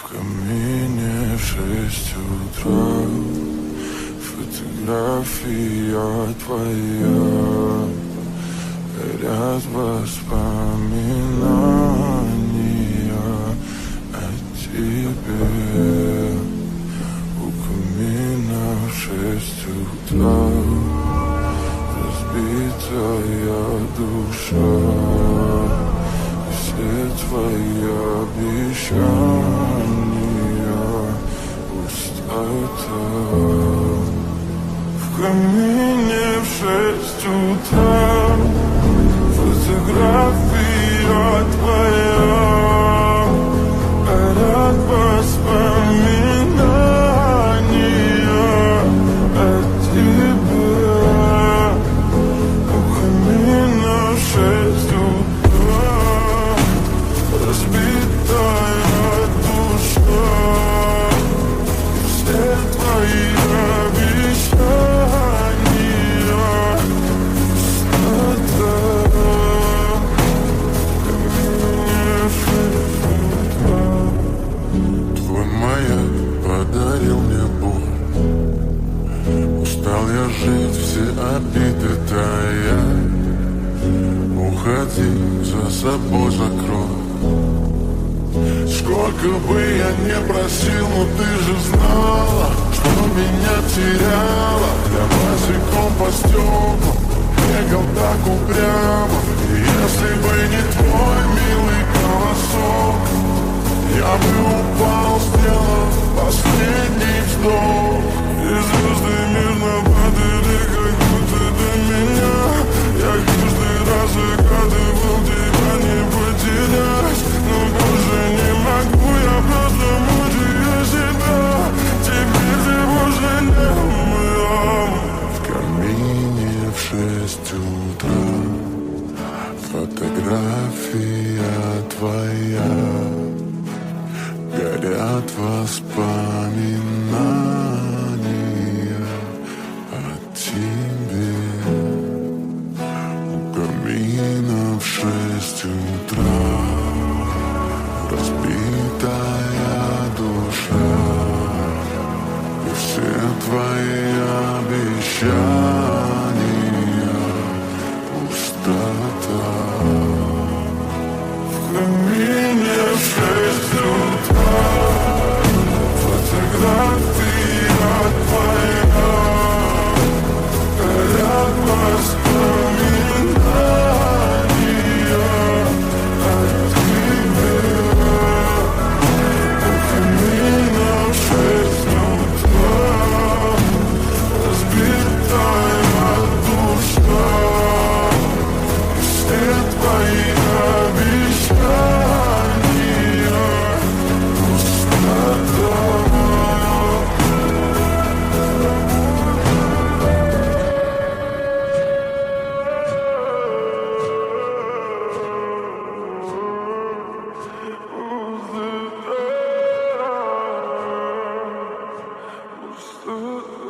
камине в 6 утра. Фотография твоя, горят воспоминания о тебе. У камина в 6 утра разбитая душа, и все твои обещания пустота. В камине в 6 утра фотография твоя, горят воспоминания о тебе. У камина в 6 утра разбитая душа, и все твои жить, все обиды тая. Уходи, за собой закрой. Сколько бы я не просил, но ты же знала, что меня теряла. Я босиком по стеклам бегал так упрямо. И если бы не твой милый голосок, я бы упал, сделав последний вздох. И звезды мирно падали, как будто до меня. Я каждый раз загадывал тебя не потерять, но больше не могу, я просто мучаю себя. Теперь ты больше не моя. В камине в 6 утра фотография твоя, горят воспоминания о тебе. У камина в 6 утра разбитая душа, и все твои обещания пустота. В камине в 6 утра фотография твоя, горят воспоминания о тебе. У камина в 6 утра разбитая душа, и все твои обещания пустота. Пустота.